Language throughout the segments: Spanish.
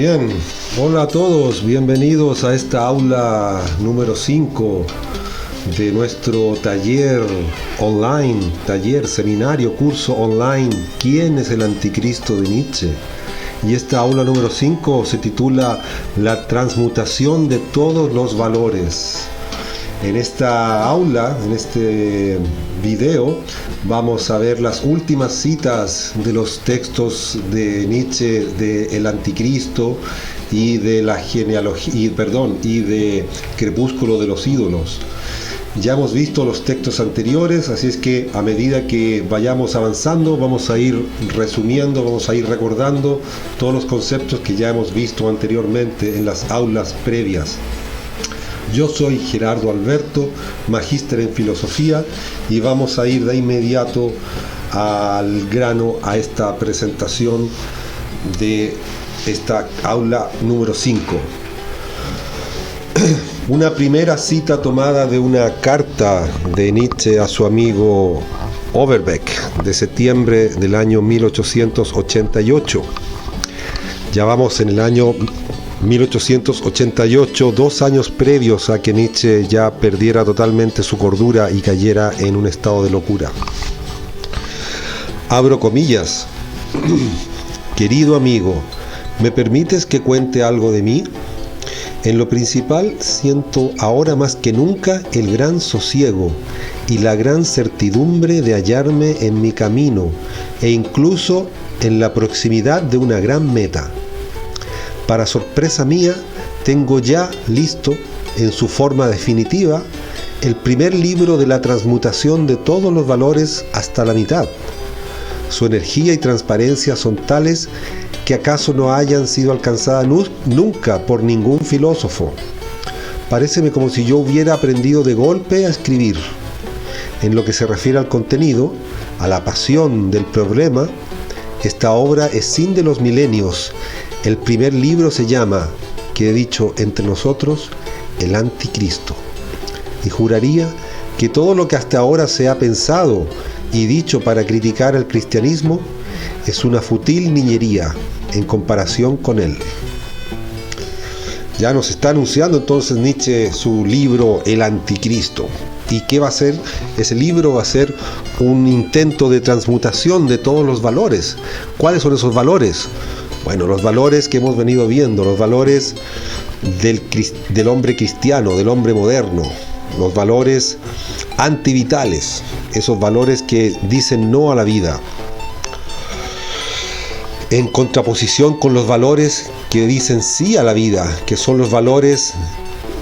Bien, hola a todos, bienvenidos a esta aula número 5 de nuestro taller online, seminario, curso online, ¿Quién es el anticristo de Nietzsche? Y esta aula número 5 se titula La transmutación de todos los valores. En esta aula, en este video, vamos a ver las últimas citas de los textos de Nietzsche de El Anticristo y de la genealogía, y de Crepúsculo de los ídolos. Ya hemos visto los textos anteriores, así es que a medida que vayamos avanzando vamos a ir resumiendo, vamos a ir recordando todos los conceptos que ya hemos visto anteriormente en las aulas previas. Yo soy Gerardo Alberto, magíster en filosofía, y vamos a ir de inmediato al grano a esta presentación de esta aula número 5. Una primera cita tomada de una carta de Nietzsche a su amigo Overbeck de septiembre del año 1888. Ya vamos en el año 1888, 2 años previos a que Nietzsche ya perdiera totalmente su cordura y cayera en un estado de locura. Abro comillas. Querido amigo, ¿me permites que cuente algo de mí? En lo principal siento ahora más que nunca el gran sosiego y la gran certidumbre de hallarme en mi camino e incluso en la proximidad de una gran meta. Para sorpresa mía, tengo ya listo, en su forma definitiva, el primer libro de la transmutación de todos los valores hasta la mitad. Su energía y transparencia son tales que acaso no hayan sido alcanzadas nunca por ningún filósofo. Paréceme como si yo hubiera aprendido de golpe a escribir. En lo que se refiere al contenido, a la pasión del problema, esta obra es sin de los milenios. El primer libro se llama, que he dicho entre nosotros, El Anticristo. Y juraría que todo lo que hasta ahora se ha pensado y dicho para criticar al cristianismo es una fútil niñería en comparación con él. Ya nos está anunciando entonces Nietzsche su libro El Anticristo. ¿Y qué va a ser? Ese libro va a ser un intento de transmutación de todos los valores. ¿Cuáles son esos valores? Bueno, los valores que hemos venido viendo, los valores del hombre cristiano, del hombre moderno, los valores antivitales, esos valores que dicen no a la vida, en contraposición con los valores que dicen sí a la vida, que son los valores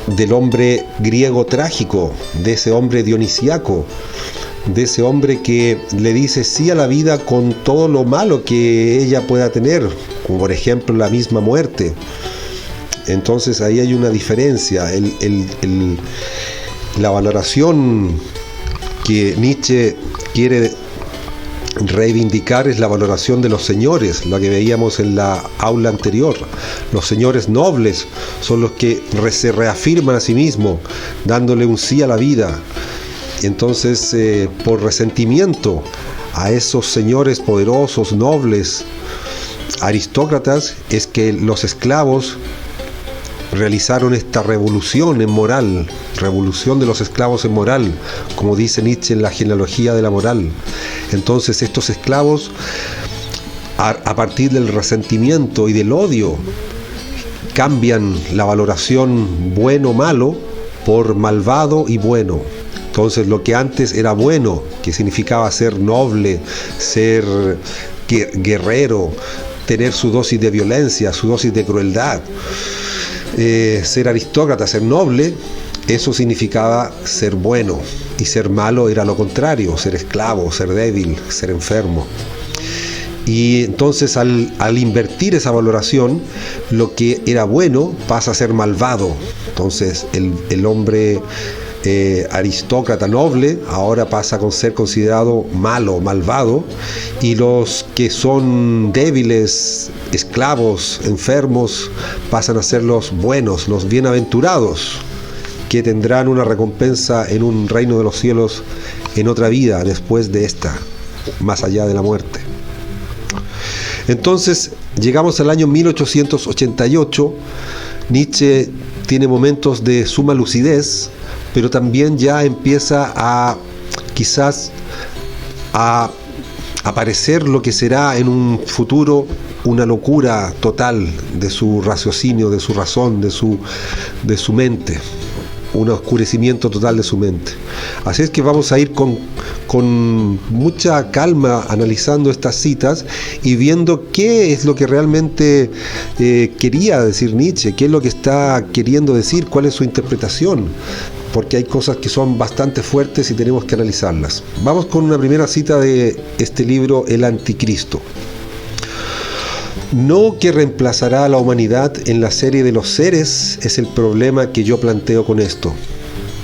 del hombre griego trágico, de ese hombre dionisíaco, de ese hombre que le dice sí a la vida con todo lo malo que ella pueda tener, como por ejemplo la misma muerte. Entonces ahí hay una diferencia. La valoración que Nietzsche quiere reivindicar es la valoración de los señores, la que veíamos en la aula anterior. Los señores nobles son los que se reafirman a sí mismos, dándole un sí a la vida. Entonces, por resentimiento a esos señores poderosos, nobles, aristócratas, es que los esclavos realizaron esta revolución en moral, revolución de los esclavos en moral, como dice Nietzsche en la genealogía de la moral. Entonces estos esclavos, a partir del resentimiento y del odio, cambian la valoración bueno-malo por malvado y bueno. Entonces lo que antes era bueno, que significaba ser noble, ser guerrero, tener su dosis de violencia, su dosis de crueldad, ser aristócrata, ser noble, eso significaba ser bueno, y ser malo era lo contrario, ser esclavo, ser débil, ser enfermo. Y entonces al invertir esa valoración, lo que era bueno pasa a ser malvado. Entonces el hombre aristócrata noble ahora pasa a ser considerado malo, malvado, y los que son débiles, esclavos, enfermos, pasan a ser los buenos, los bienaventurados, que tendrán una recompensa en un reino de los cielos en otra vida después de esta, más allá de la muerte. Entonces Llegamos al año 1888, Nietzsche tiene momentos de suma lucidez, pero también ya empieza a quizás a aparecer lo que será en un futuro una locura total de su raciocinio, de su razón, de su mente, un oscurecimiento total de su mente. Así es que vamos a ir con mucha calma analizando estas citas y viendo qué es lo que realmente quería decir Nietzsche, qué es lo que está queriendo decir, cuál es su interpretación, porque hay cosas que son bastante fuertes y tenemos que analizarlas. Vamos con una primera cita de este libro, El Anticristo. No que reemplazará a la humanidad en la serie de los seres es el problema que yo planteo con esto.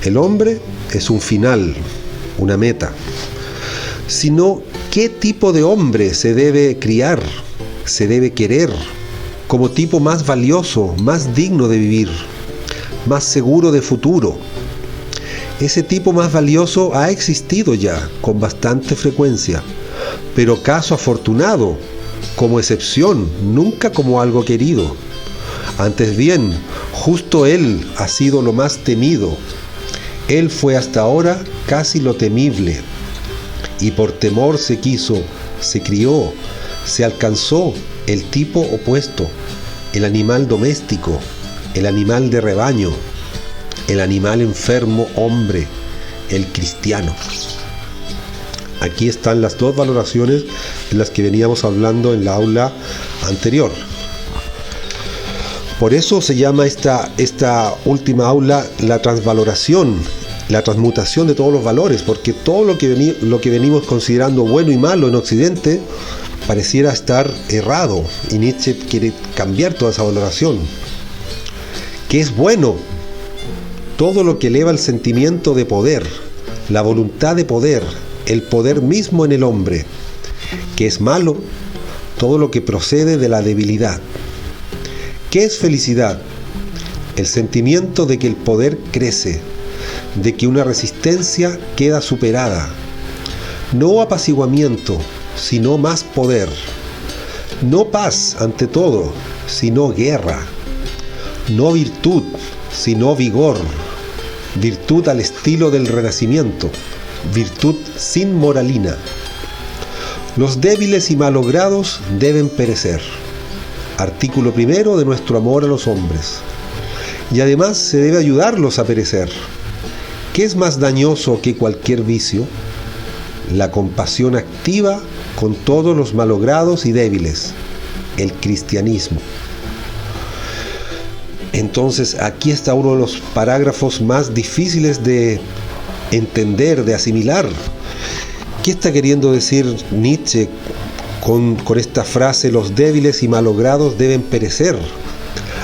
El hombre es un final, una meta. Sino, ¿qué tipo de hombre se debe criar, se debe querer, como tipo más valioso, más digno de vivir, más seguro de futuro? Ese tipo más valioso ha existido ya, con bastante frecuencia, pero caso afortunado, como excepción, nunca como algo querido. Antes bien, justo él ha sido lo más temido. Él fue hasta ahora casi lo temible. Y por temor se quiso, se crió, se alcanzó el tipo opuesto, el animal doméstico, el animal de rebaño, el animal enfermo hombre, el cristiano. Aquí están las dos valoraciones de las que veníamos hablando en la aula anterior. Por eso se llama esta última aula la transvaloración, la transmutación de todos los valores, porque todo lo que venimos considerando bueno y malo en Occidente pareciera estar errado, y Nietzsche quiere cambiar toda esa valoración. ¿Qué es bueno? Todo lo que eleva el sentimiento de poder, la voluntad de poder, el poder mismo en el hombre. ¿Qué es malo? Todo lo que procede de la debilidad. ¿Qué es felicidad? El sentimiento de que el poder crece, de que una resistencia queda superada. No apaciguamiento, sino más poder. No paz ante todo, sino guerra. No virtud, sino vigor. Virtud al estilo del Renacimiento. Virtud sin moralina. Los débiles y malogrados deben perecer. Artículo primero de nuestro amor a los hombres. Y además se debe ayudarlos a perecer. ¿Qué es más dañoso que cualquier vicio? La compasión activa con todos los malogrados y débiles. El cristianismo. Entonces aquí está uno de los parágrafos más difíciles de entender, de asimilar. ¿Qué está queriendo decir Nietzsche con esta frase? Los débiles y malogrados deben perecer.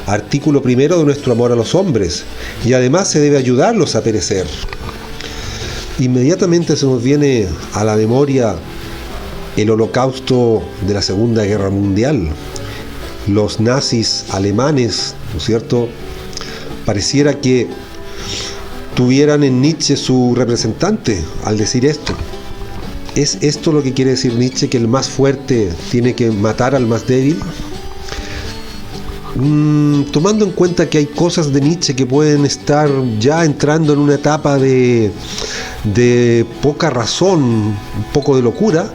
Artículo primero de nuestro amor a los hombres. Y además se debe ayudarlos a perecer. Inmediatamente se nos viene a la memoria el holocausto de la Segunda Guerra Mundial. Los nazis alemanes, ¿no es cierto?, pareciera que tuvieran en Nietzsche su representante al decir esto. ¿Es esto lo que quiere decir Nietzsche, que el más fuerte tiene que matar al más débil? Tomando en cuenta que hay cosas de Nietzsche que pueden estar ya entrando en una etapa de poca razón, un poco de locura,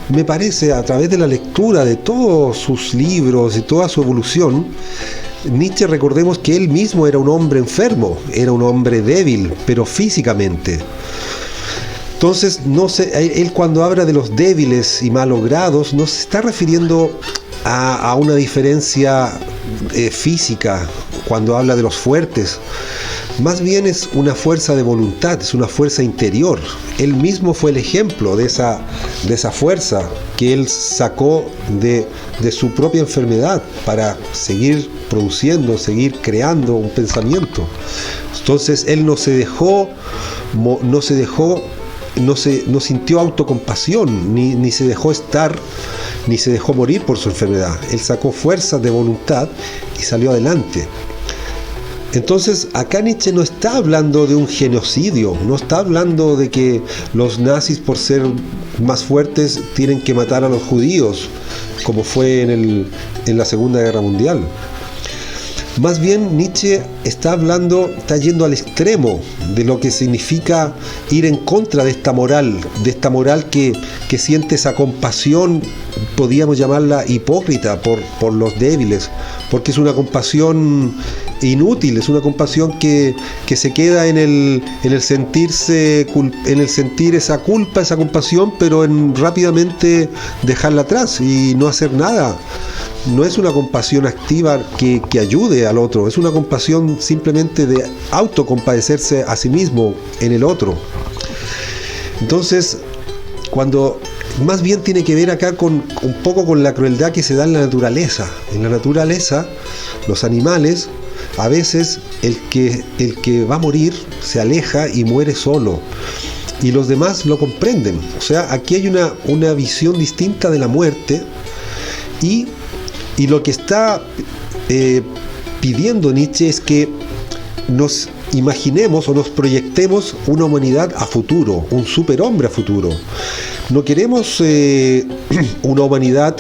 me parece, a través de la lectura de todos sus libros y toda su evolución, Nietzsche, recordemos que él mismo era un hombre enfermo, era un hombre débil, pero físicamente. Entonces, él cuando habla de los débiles y malogrados, no se está refiriendo a una diferencia física cuando habla de los fuertes. Más bien es una fuerza de voluntad, es una fuerza interior. Él mismo fue el ejemplo de esa fuerza que él sacó de su propia enfermedad para seguir produciendo, seguir creando un pensamiento. Entonces él no sintió autocompasión, ni se dejó estar, ni se dejó morir por su enfermedad. Él sacó fuerzas de voluntad y salió adelante. Entonces, acá Nietzsche no está hablando de un genocidio, no está hablando de que los nazis, por ser más fuertes, tienen que matar a los judíos, como fue en la Segunda Guerra Mundial. Más bien Nietzsche está yendo al extremo de lo que significa ir en contra de esta moral que siente esa compasión, podríamos llamarla hipócrita por los débiles, porque es una compasión inútil, es una compasión que se queda en el sentir esa culpa, esa compasión, pero en rápidamente dejarla atrás y no hacer nada. No es una compasión activa que ayude al otro, es una compasión simplemente de autocompadecerse a sí mismo en el otro. Entonces, cuando más bien tiene que ver acá un poco con la crueldad que se da en la naturaleza. En la naturaleza, los animales, a veces el que va a morir se aleja y muere solo, y los demás lo comprenden. O sea, aquí hay una visión distinta de la muerte, y lo que está pidiendo Nietzsche es que nos imaginemos o nos proyectemos una humanidad a futuro, un superhombre a futuro. No queremos una humanidad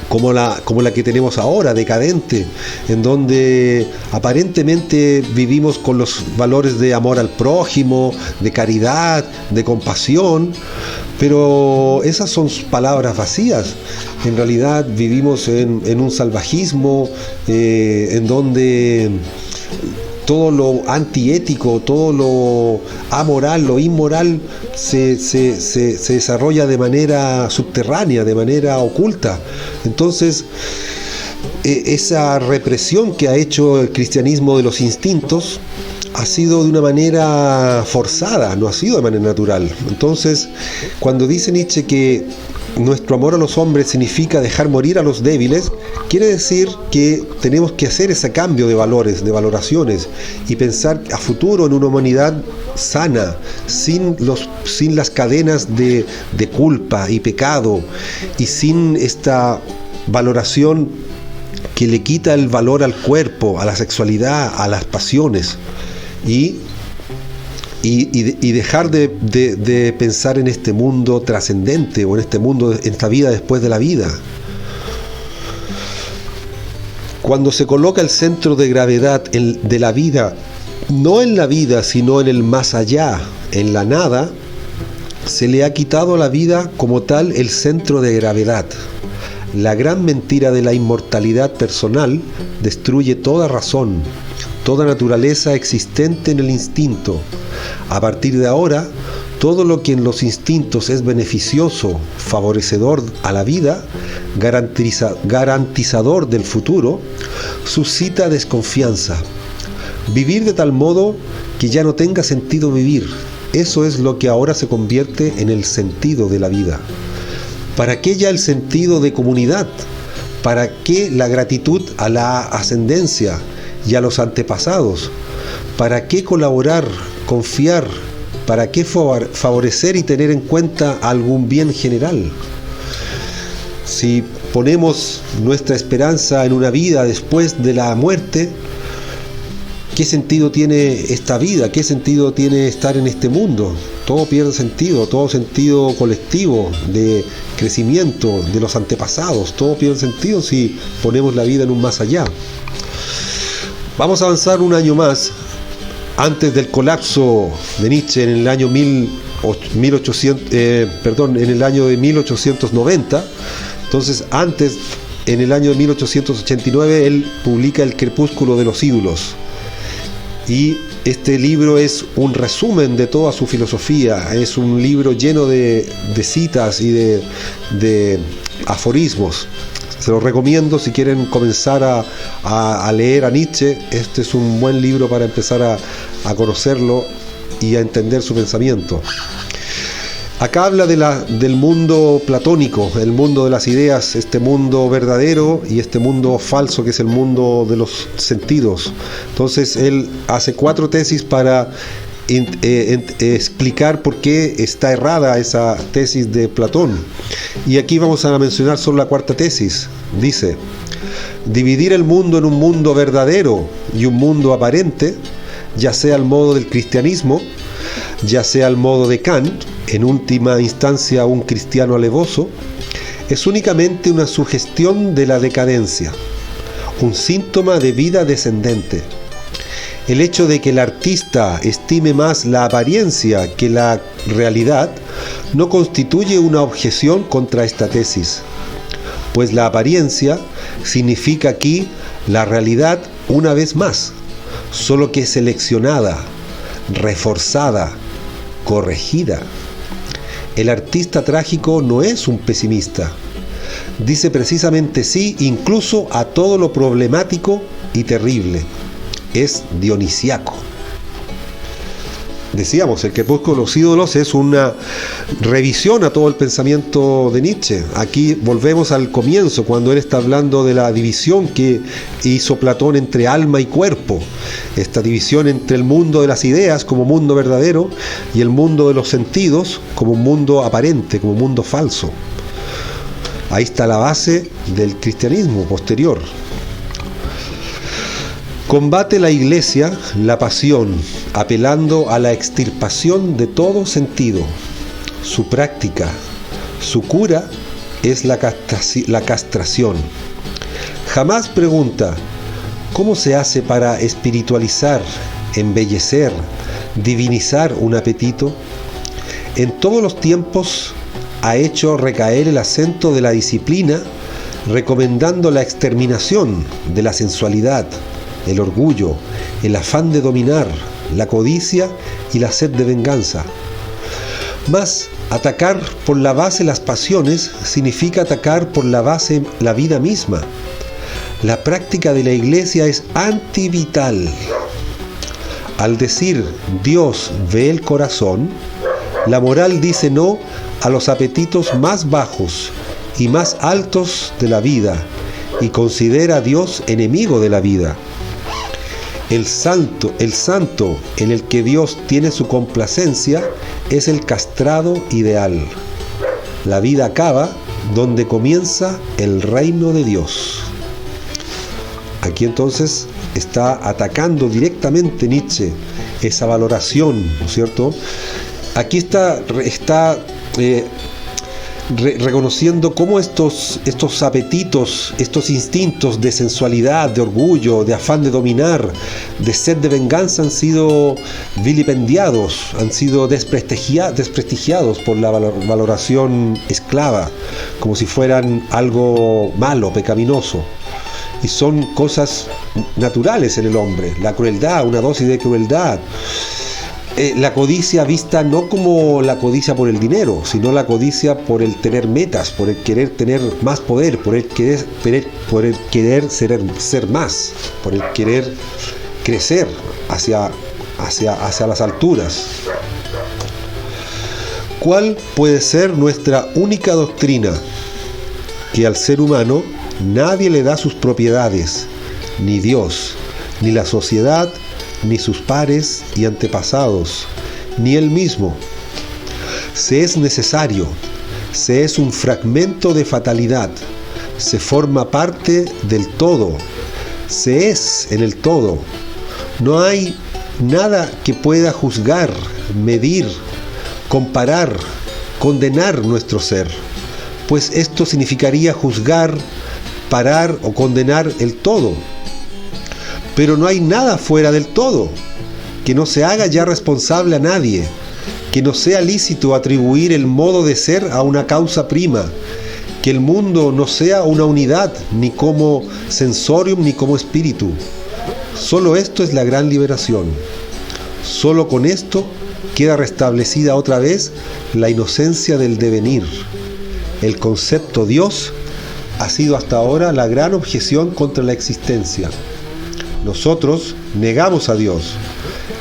como la que tenemos ahora, decadente, en donde aparentemente vivimos con los valores de amor al prójimo, de caridad, de compasión, pero esas son palabras vacías. En realidad vivimos en un salvajismo en donde todo lo antiético, todo lo amoral, lo inmoral se desarrolla de manera subterránea, de manera oculta. Entonces, esa represión que ha hecho el cristianismo de los instintos ha sido de una manera forzada, no ha sido de manera natural. Entonces, cuando dice Nietzsche que nuestro amor a los hombres significa dejar morir a los débiles, quiere decir que tenemos que hacer ese cambio de valores, de valoraciones, y pensar a futuro en una humanidad sana, sin las cadenas de culpa y pecado, y sin esta valoración que le quita el valor al cuerpo, a la sexualidad, a las pasiones, y dejar de pensar en este mundo trascendente, o en este mundo, en esta vida después de la vida. Cuando se coloca el centro de gravedad de la vida, no en la vida, sino en el más allá, en la nada, se le ha quitado a la vida como tal el centro de gravedad. La gran mentira de la inmortalidad personal destruye toda razón, toda naturaleza existente en el instinto. A partir de ahora, todo lo que en los instintos es beneficioso, favorecedor a la vida, garantizador del futuro, suscita desconfianza. Vivir de tal modo que ya no tenga sentido vivir, eso es lo que ahora se convierte en el sentido de la vida. ¿Para qué ya el sentido de comunidad? ¿Para qué la gratitud a la ascendencia y a los antepasados? ¿Para qué colaborar, confiar? ¿Para qué favorecer y tener en cuenta algún bien general? Si ponemos nuestra esperanza en una vida después de la muerte, ¿qué sentido tiene esta vida? ¿Qué sentido tiene estar en este mundo? Todo pierde sentido, todo sentido colectivo de crecimiento de los antepasados, todo pierde sentido si ponemos la vida en un más allá. Vamos a avanzar un año más, antes del colapso de Nietzsche en el año en el año de 1890. Entonces, antes, en el año de 1889, él publica El crepúsculo de los ídolos. Y este libro es un resumen de toda su filosofía, es un libro lleno de citas y de aforismos. Se los recomiendo si quieren comenzar a leer a Nietzsche. Este es un buen libro para empezar a conocerlo y a entender su pensamiento. Acá habla del mundo platónico, el mundo de las ideas, este mundo verdadero y este mundo falso que es el mundo de los sentidos. Entonces él hace 4 tesis para explicar por qué está errada esa tesis de Platón. Y aquí vamos a mencionar solo la 4ª tesis. Dice: Dividir el mundo en un mundo verdadero y un mundo aparente, ya sea al modo del cristianismo, ya sea al modo de Kant, en última instancia un cristiano alevoso, es únicamente una sugestión de la decadencia, un síntoma de vida descendente. El hecho de que el artista estime más la apariencia que la realidad no constituye una objeción contra esta tesis, pues la apariencia significa aquí la realidad una vez más, solo que seleccionada, reforzada, corregida. El artista trágico no es un pesimista, dice precisamente sí incluso a todo lo problemático y terrible. Es dionisiaco. Decíamos, el crepúsculo de los ídolos es una revisión a todo el pensamiento de Nietzsche. Aquí volvemos al comienzo, cuando él está hablando de la división que hizo Platón entre alma y cuerpo. Esta división entre el mundo de las ideas como mundo verdadero y el mundo de los sentidos como un mundo aparente, como un mundo falso. Ahí está la base del cristianismo posterior. Combate la Iglesia la pasión, apelando a la extirpación de todo sentido. Su práctica, su cura es la castración. Jamás pregunta, ¿cómo se hace para espiritualizar, embellecer, divinizar un apetito? En todos los tiempos ha hecho recaer el acento de la disciplina, recomendando la exterminación de la sensualidad, el orgullo, el afán de dominar, la codicia y la sed de venganza. Mas atacar por la base las pasiones significa atacar por la base la vida misma. La práctica de la Iglesia es antivital. Al decir Dios ve el corazón, la moral dice no a los apetitos más bajos y más altos de la vida y considera a Dios enemigo de la vida. El santo en el que Dios tiene su complacencia es el castrado ideal. La vida acaba donde comienza el reino de Dios. Aquí entonces está atacando directamente Nietzsche esa valoración, ¿no es cierto? Aquí está reconociendo cómo estos apetitos, estos instintos de sensualidad, de orgullo, de afán de dominar, de sed de venganza han sido vilipendiados, han sido desprestigiados por la valoración esclava, como si fueran algo malo, pecaminoso. Y son cosas naturales en el hombre, la crueldad, una dosis de crueldad. La codicia vista no como la codicia por el dinero, sino la codicia por el tener metas, por el querer tener más poder, por el querer ser más, por el querer crecer hacia las alturas. ¿Cuál puede ser nuestra única doctrina? Que al ser humano nadie le da sus propiedades, ni Dios, ni la sociedad, ni sus pares y antepasados, ni él mismo. Se es necesario, se es un fragmento de fatalidad, se forma parte del todo, se es en el todo. No hay nada que pueda juzgar, medir, comparar, condenar nuestro ser, pues esto significaría juzgar, parar o condenar el todo. Pero no hay nada fuera del todo, que no se haga ya responsable a nadie, que no sea lícito atribuir el modo de ser a una causa prima, que el mundo no sea una unidad, ni como sensorium ni como espíritu. Solo esto es la gran liberación. Solo con esto queda restablecida otra vez la inocencia del devenir. El concepto Dios ha sido hasta ahora la gran objeción contra la existencia. Nosotros negamos a Dios,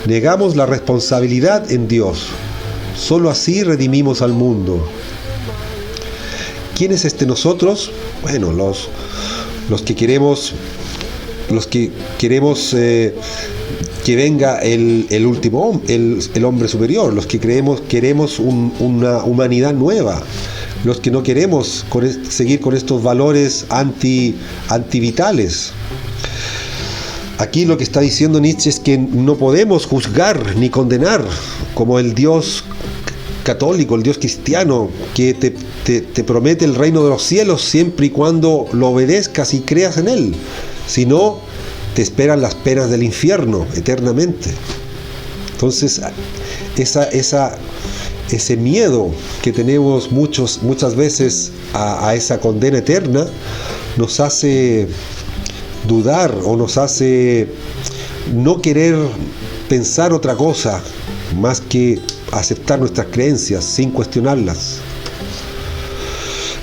negamos la responsabilidad en Dios. Solo así redimimos al mundo. ¿Quién es nosotros? Bueno, los que queremos que venga el último, el hombre superior, los que queremos una humanidad nueva, los que no queremos seguir con estos valores antivitales. Aquí lo que está diciendo Nietzsche es que no podemos juzgar ni condenar como el Dios católico, el Dios cristiano, que te promete el reino de los cielos siempre y cuando lo obedezcas y creas en él. Si no, te esperan las penas del infierno eternamente. Entonces, ese miedo que tenemos muchas veces a esa condena eterna nos hace dudar o nos hace no querer pensar otra cosa más que aceptar nuestras creencias sin cuestionarlas.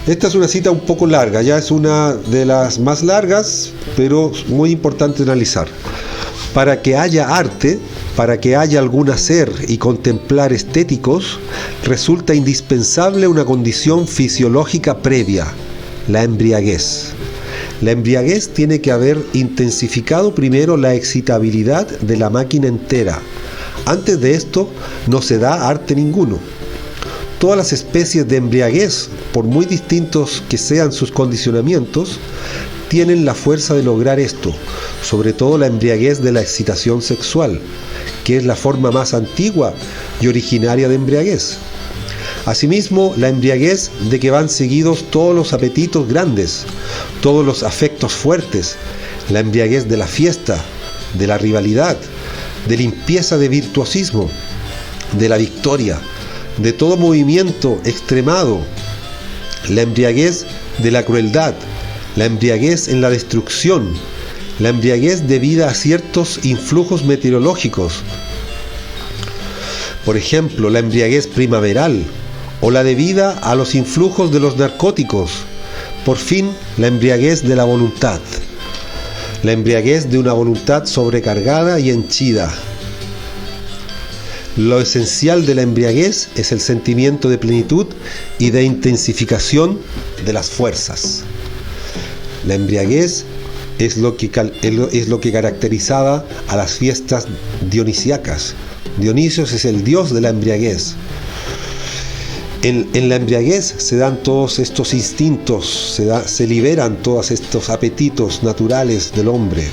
Esta es una cita un poco larga, ya es una de las más largas, pero muy importante analizar. Para que haya arte, para que haya algún hacer y contemplar estéticos, resulta indispensable una condición fisiológica previa, la embriaguez. La embriaguez tiene que haber intensificado primero la excitabilidad de la máquina entera. Antes de esto no se da arte ninguno. Todas las especies de embriaguez, por muy distintos que sean sus condicionamientos, tienen la fuerza de lograr esto, sobre todo la embriaguez de la excitación sexual, que es la forma más antigua y originaria de embriaguez. Asimismo, la embriaguez de que van seguidos todos los apetitos grandes, todos los afectos fuertes, la embriaguez de la fiesta, de la rivalidad, de limpieza de virtuosismo, de la victoria, de todo movimiento extremado, la embriaguez de la crueldad, la embriaguez en la destrucción, la embriaguez debida a ciertos influjos meteorológicos, por ejemplo, la embriaguez primaveral, o la debida a los influjos de los narcóticos, por fin, la embriaguez de la voluntad, la embriaguez de una voluntad sobrecargada y henchida. Lo esencial de la embriaguez es el sentimiento de plenitud y de intensificación de las fuerzas. La embriaguez es lo que caracterizaba a las fiestas dionisíacas. Dionisio es el dios de la embriaguez. En la embriaguez se dan todos estos instintos, se liberan todos estos apetitos naturales del hombre.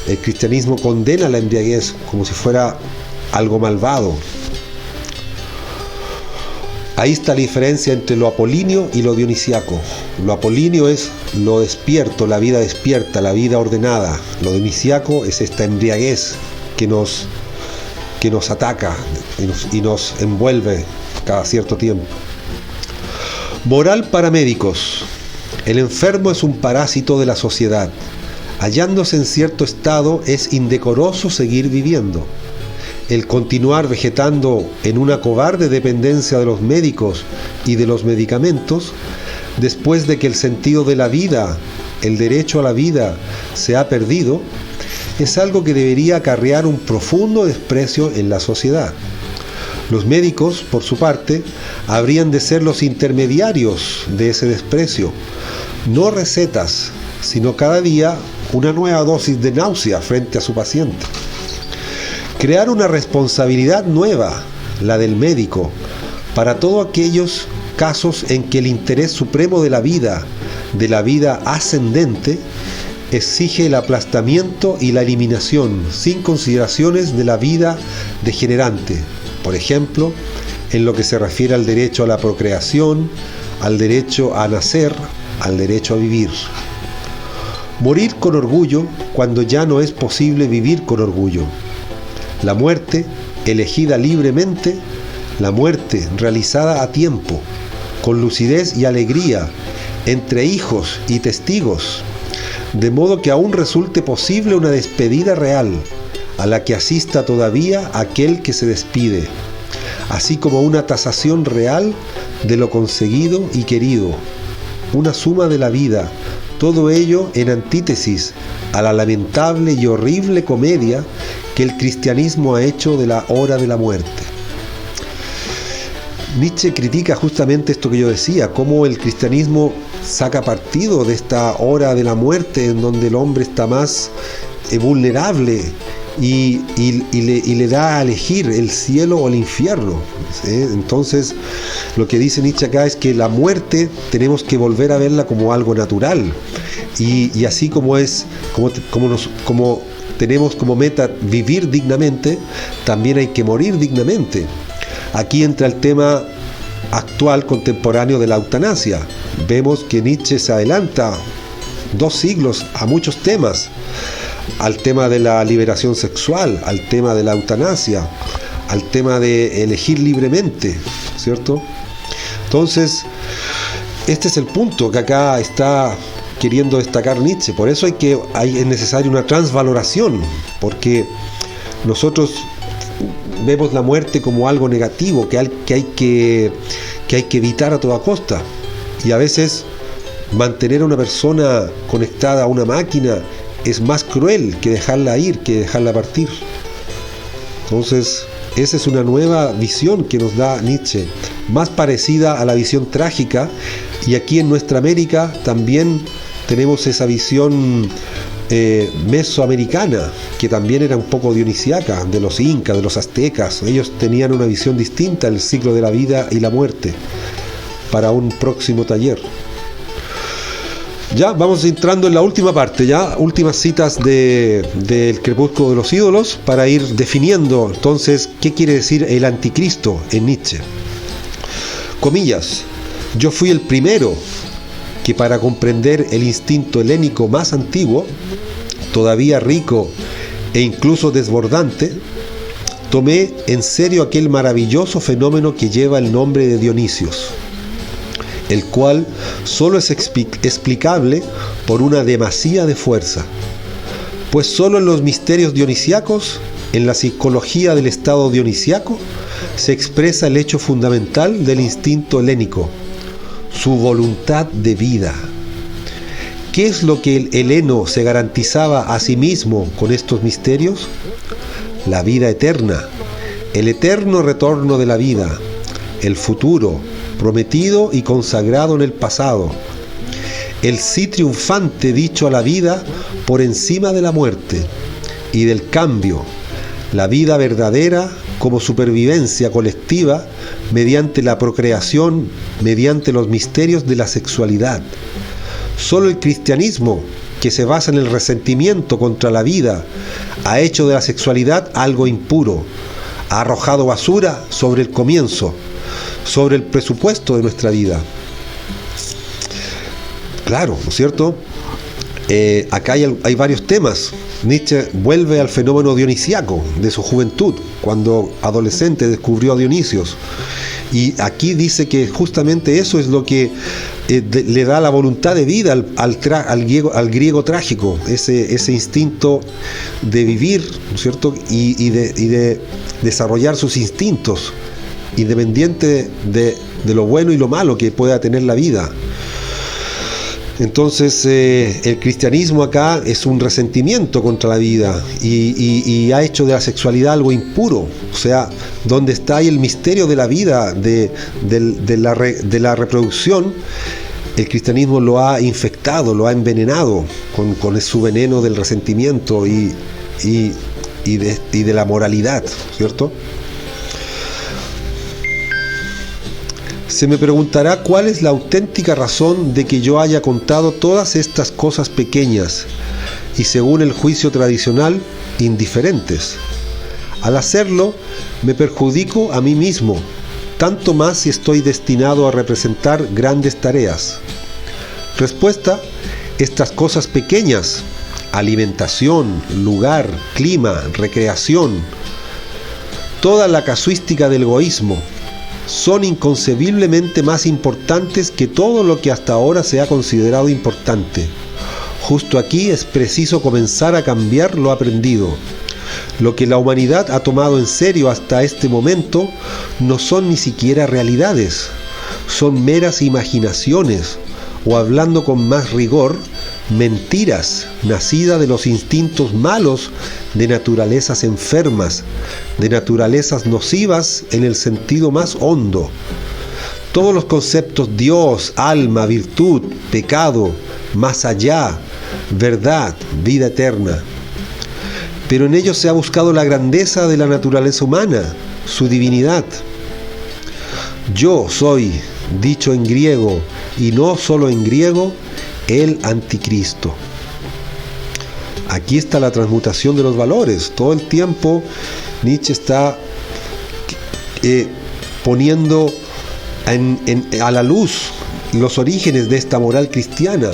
El cristianismo condena la embriaguez como si fuera algo malvado. Ahí está la diferencia entre lo apolíneo y lo dionisíaco. Lo apolíneo es lo despierto, la vida despierta, la vida ordenada. Lo dionisíaco es esta embriaguez que nos ataca y nos envuelve cada cierto tiempo. Moral para médicos. El enfermo es un parásito de la sociedad. Hallándose en cierto estado es indecoroso seguir viviendo. El continuar vegetando en una cobarde dependencia de los médicos y de los medicamentos, después de que el sentido de la vida, el derecho a la vida, se ha perdido, es algo que debería acarrear un profundo desprecio en la sociedad. Los médicos, por su parte, habrían de ser los intermediarios de ese desprecio, no recetas, sino cada día una nueva dosis de náusea frente a su paciente. Crear una responsabilidad nueva, la del médico, para todos aquellos casos en que el interés supremo de la vida ascendente, exige el aplastamiento y la eliminación sin consideraciones de la vida degenerante. Por ejemplo, en lo que se refiere al derecho a la procreación, al derecho a nacer, al derecho a vivir. Morir con orgullo cuando ya no es posible vivir con orgullo. La muerte, elegida libremente, la muerte realizada a tiempo, con lucidez y alegría, entre hijos y testigos, de modo que aún resulte posible una despedida real, a la que asista todavía aquel que se despide, así como una tasación real de lo conseguido y querido, una suma de la vida, todo ello en antítesis a la lamentable y horrible comedia que el cristianismo ha hecho de la hora de la muerte. Nietzsche critica justamente esto que yo decía, cómo el cristianismo saca partido de esta hora de la muerte en donde el hombre está más vulnerable y le da a elegir el cielo o el infierno. Entonces, lo que dice Nietzsche acá es que la muerte tenemos que volver a verla como algo natural, y así como tenemos como meta vivir dignamente, también hay que morir dignamente. Aquí entra el tema actual, contemporáneo, de la eutanasia. Vemos que Nietzsche se adelanta 2 siglos a muchos temas, al tema de la liberación sexual, al tema de la eutanasia, al tema de elegir libremente, ¿cierto? Entonces, este es el punto que acá está queriendo destacar Nietzsche. Por eso es necesaria una transvaloración, porque nosotros vemos la muerte como algo negativo que hay que evitar a toda costa, y a veces mantener a una persona conectada a una máquina es más cruel que dejarla ir, que dejarla partir. Entonces, esa es una nueva visión que nos da Nietzsche, más parecida a la visión trágica, y aquí en nuestra América también tenemos esa visión mesoamericana, que también era un poco dionisiaca, de los incas, de los aztecas. Ellos tenían una visión distinta del ciclo de la vida y la muerte, para un próximo taller. Ya vamos entrando en la última parte, ya últimas citas del Crepúsculo de los ídolos, para ir definiendo entonces qué quiere decir el anticristo en Nietzsche. Comillas: yo fui el primero que, para comprender el instinto helénico más antiguo, todavía rico e incluso desbordante, tomé en serio aquel maravilloso fenómeno que lleva el nombre de Dionisios, el cual solo es explicable por una demasía de fuerza, pues solo en los misterios dionisiacos, en la psicología del estado dionisiaco, se expresa el hecho fundamental del instinto helénico, su voluntad de vida. ¿Qué es lo que el heleno se garantizaba a sí mismo con estos misterios? La vida eterna, el eterno retorno de la vida, el futuro, prometido y consagrado en el pasado, el sí triunfante dicho a la vida por encima de la muerte y del cambio, la vida verdadera como supervivencia colectiva mediante la procreación, mediante los misterios de la sexualidad. Solo el cristianismo, que se basa en el resentimiento contra la vida, ha hecho de la sexualidad algo impuro, ha arrojado basura sobre el comienzo, sobre el presupuesto de nuestra vida. Claro, ¿no es cierto? Acá hay varios temas. Nietzsche vuelve al fenómeno dionisiaco de su juventud, cuando adolescente descubrió a Dionisios, y aquí dice que justamente eso es lo que le da la voluntad de vida al griego trágico, ese instinto de vivir, ¿no es cierto? Y de desarrollar sus instintos, independiente de lo bueno y lo malo que pueda tener la vida. Entonces, el cristianismo acá es un resentimiento contra la vida, y ha hecho de la sexualidad algo impuro. O sea, donde está ahí el misterio de la vida, de la reproducción, el cristianismo lo ha infectado, lo ha envenenado con su veneno del resentimiento y de la moralidad, ¿cierto? Se me preguntará cuál es la auténtica razón de que yo haya contado todas estas cosas pequeñas y, según el juicio tradicional, indiferentes. Al hacerlo, me perjudico a mí mismo, tanto más si estoy destinado a representar grandes tareas. Respuesta: estas cosas pequeñas, alimentación, lugar, clima, recreación, toda la casuística del egoísmo, son inconcebiblemente más importantes que todo lo que hasta ahora se ha considerado importante. Justo aquí es preciso comenzar a cambiar lo aprendido. Lo que la humanidad ha tomado en serio hasta este momento no son ni siquiera realidades, son meras imaginaciones, o hablando con más rigor, mentiras nacidas de los instintos malos de naturalezas enfermas, de naturalezas nocivas en el sentido más hondo. Todos los conceptos Dios, alma, virtud, pecado, más allá, verdad, vida eterna. pero en ellos se ha buscado la grandeza de la naturaleza humana, su divinidad. Yo soy, dicho en griego, y no solo en griego, el anticristo. Aquí está la transmutación de los valores. Todo el tiempo Nietzsche está poniendo a la luz los orígenes de esta moral cristiana,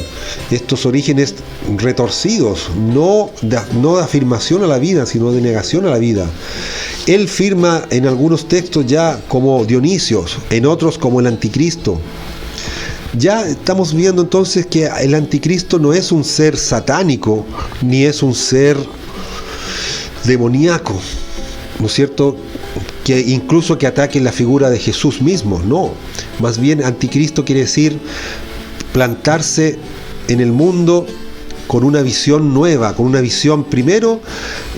estos orígenes retorcidos, no de afirmación a la vida, sino de negación a la vida. Él firma en algunos textos ya como Dionisio, en otros como el anticristo. Ya estamos viendo entonces que el anticristo no es un ser satánico, ni es un ser demoníaco, ¿no es cierto?, que incluso que ataque la figura de Jesús mismo. No, más bien anticristo quiere decir plantarse en el mundo con una visión nueva, con una visión primero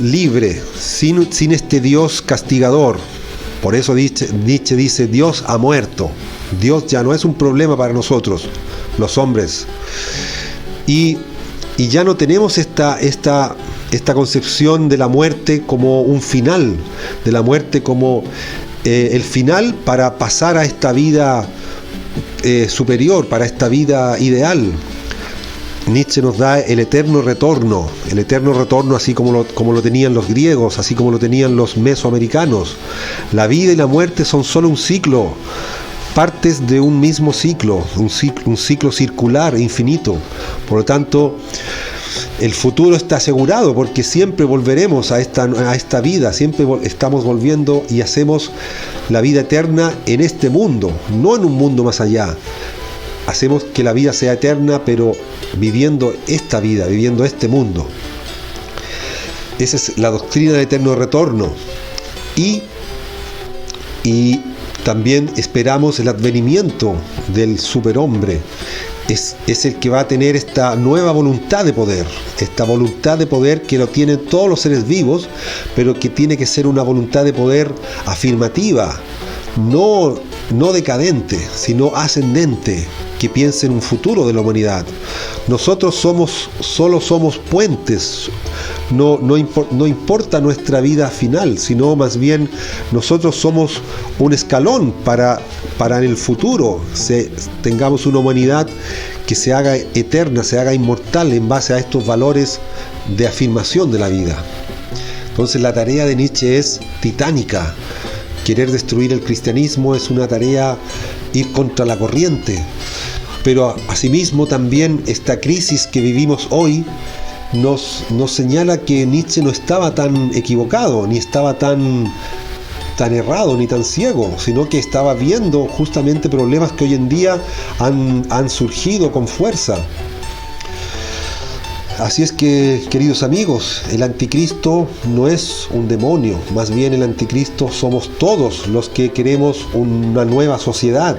libre, sin este Dios castigador. Por eso Nietzsche dice: Dios ha muerto. Dios ya no es un problema para nosotros, los hombres. Y ya no tenemos esta concepción de la muerte como un final, de la muerte como el final para pasar a esta vida superior, para esta vida ideal. Nietzsche nos da el eterno retorno así como lo tenían los griegos, así como lo tenían los mesoamericanos. La vida y la muerte son solo un ciclo, partes de un mismo ciclo, un ciclo circular infinito. Por lo tanto, el futuro está asegurado, porque siempre volveremos a esta vida, siempre estamos volviendo y hacemos la vida eterna en este mundo, no en un mundo más allá. Hacemos que la vida sea eterna, pero viviendo esta vida, viviendo este mundo. Esa es la doctrina del eterno retorno. Y también esperamos el advenimiento del superhombre. Es el que va a tener esta nueva voluntad de poder, esta voluntad de poder que lo tienen todos los seres vivos, pero que tiene que ser una voluntad de poder afirmativa, no decadente, sino ascendente, que piense en un futuro de la humanidad. Nosotros solo somos puentes, no importa nuestra vida final, sino más bien nosotros somos un escalón para en el futuro tengamos una humanidad que se haga eterna, se haga inmortal en base a estos valores de afirmación de la vida. Entonces la tarea de Nietzsche es titánica. Querer destruir el cristianismo es una tarea, ir contra la corriente. Pero asimismo también esta crisis que vivimos hoy nos señala que Nietzsche no estaba tan equivocado, ni estaba tan errado, ni tan ciego, sino que estaba viendo justamente problemas que hoy en día han surgido con fuerza. Así es que, queridos amigos, el anticristo no es un demonio, más bien el anticristo somos todos los que queremos una nueva sociedad,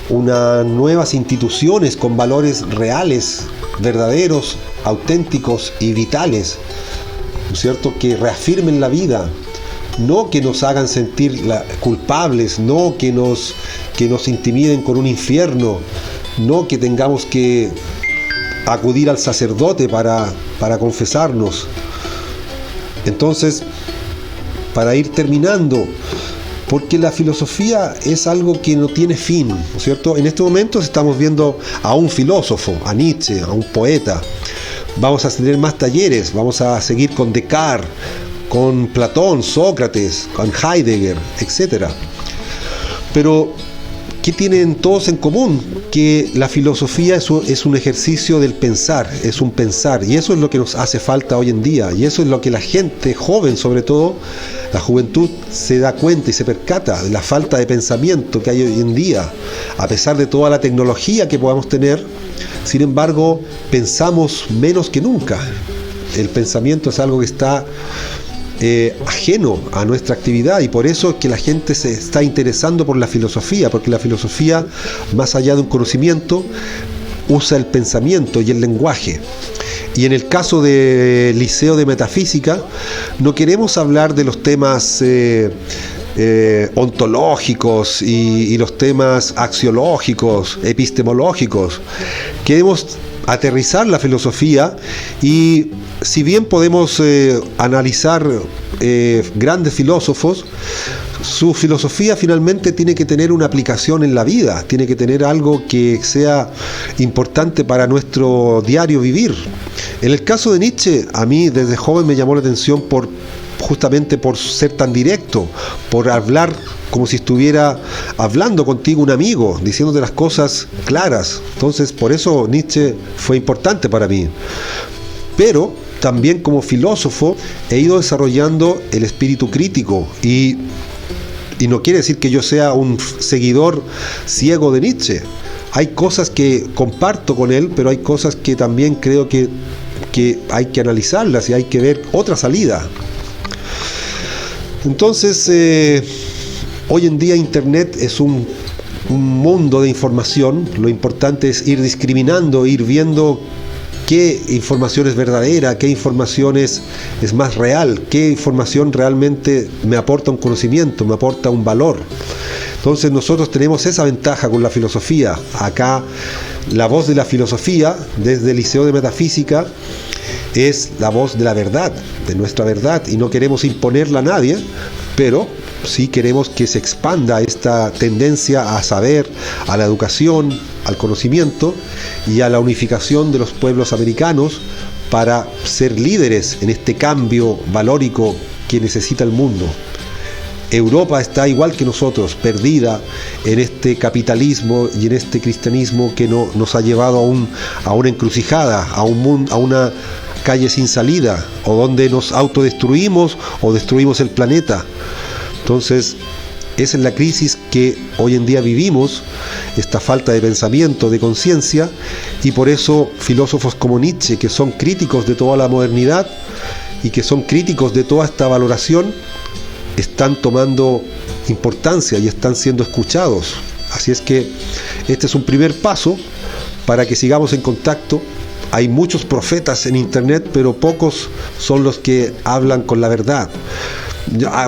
unas nuevas instituciones con valores reales, verdaderos, auténticos y vitales, ¿no es cierto?, que reafirmen la vida, no que nos hagan sentir culpables, no que nos intimiden con un infierno, no que tengamos que acudir al sacerdote para confesarnos. Entonces, para ir terminando, porque la filosofía es algo que no tiene fin, ¿no es cierto? En este momento estamos viendo a un filósofo, a Nietzsche, a un poeta. Vamos a tener más talleres, vamos a seguir con Descartes, con Platón, Sócrates, con Heidegger, etc. Pero ¿qué tienen todos en común? Que la filosofía es un ejercicio del pensar, es un pensar, y eso es lo que nos hace falta hoy en día, y eso es lo que la gente joven, sobre todo la juventud, se da cuenta y se percata de la falta de pensamiento que hay hoy en día. A pesar de toda la tecnología que podamos tener, sin embargo, pensamos menos que nunca. El pensamiento es algo que está ajeno a nuestra actividad, y por eso es que la gente se está interesando por la filosofía, porque la filosofía, más allá de un conocimiento, usa el pensamiento y el lenguaje. Y en el caso del Liceo de Metafísica, no queremos hablar de los temas ontológicos y los temas axiológicos, epistemológicos. Queremos aterrizar la filosofía y si bien podemos analizar grandes filósofos, su filosofía finalmente tiene que tener una aplicación en la vida, tiene que tener algo que sea importante para nuestro diario vivir. En el caso de Nietzsche, a mí desde joven me llamó la atención justamente por ser tan directo, por hablar como si estuviera hablando contigo un amigo, diciéndote las cosas claras. Entonces, por eso Nietzsche fue importante para mí. Pero también como filósofo he ido desarrollando el espíritu crítico y no quiere decir que yo sea un seguidor ciego de Nietzsche. Hay cosas que comparto con él, pero hay cosas que también creo que hay que analizarlas y hay que ver otra salida. Entonces, hoy en día Internet es un mundo de información. Lo importante es ir discriminando, ir viendo qué información es verdadera, qué información es más real, qué información realmente me aporta un conocimiento, me aporta un valor. Entonces nosotros tenemos esa ventaja con la filosofía. Acá la voz de la filosofía, desde el Liceo de Metafísica, es la voz de la verdad, de nuestra verdad, y no queremos imponerla a nadie, pero sí queremos que se expanda esta tendencia a saber, a la educación, al conocimiento y a la unificación de los pueblos americanos para ser líderes en este cambio valórico que necesita el mundo. Europa está igual que nosotros, perdida en este capitalismo y en este cristianismo que nos ha llevado a una encrucijada, a una calle sin salida, o donde nos autodestruimos o destruimos el planeta. Entonces, esa es la crisis que hoy en día vivimos, esta falta de pensamiento, de conciencia, y por eso filósofos como Nietzsche, que son críticos de toda la modernidad y que son críticos de toda esta valoración, están tomando importancia y están siendo escuchados. Así es que este es un primer paso para que sigamos en contacto. Hay muchos profetas en Internet, pero pocos son los que hablan con la verdad.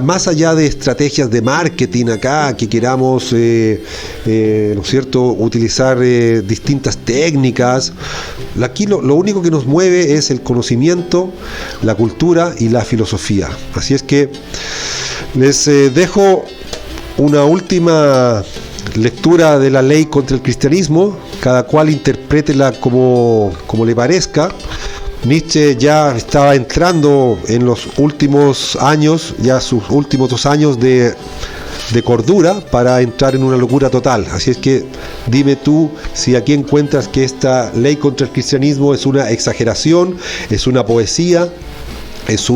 Más allá de estrategias de marketing acá, que queramos, ¿no es cierto?, utilizar distintas técnicas, aquí lo único que nos mueve es el conocimiento, la cultura y la filosofía. Así es que les dejo una última lectura de la ley contra el cristianismo, cada cual interprétela como le parezca. Nietzsche ya estaba entrando en los últimos años, ya sus últimos 2 años de cordura para entrar en una locura total. Así es que dime tú si aquí encuentras que esta ley contra el cristianismo es una exageración, es una poesía, es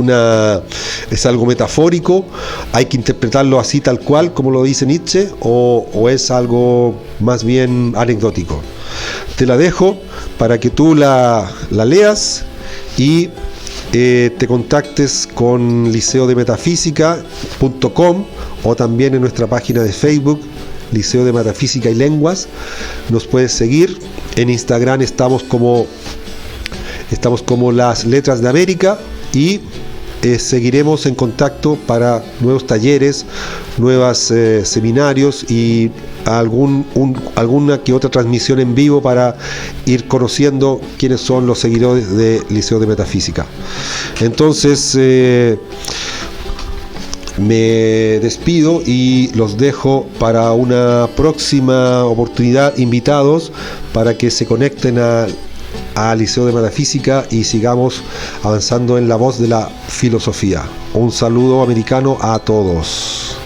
algo metafórico, hay que interpretarlo así tal cual como lo dice Nietzsche, o es algo más bien anecdótico. Te la dejo para que tú la leas y te contactes con liceodemetafísica.com o también en nuestra página de Facebook, Liceo de Metafísica y Lenguas. Nos puedes seguir. En Instagram estamos como Las Letras de América y seguiremos en contacto para nuevos talleres, nuevos seminarios y alguna que otra transmisión en vivo para ir conociendo quiénes son los seguidores de Liceo de Metafísica. Entonces me despido y los dejo para una próxima oportunidad, invitados para que se conecten al Liceo de Metafísica y sigamos avanzando en la voz de la filosofía. Un saludo americano a todos.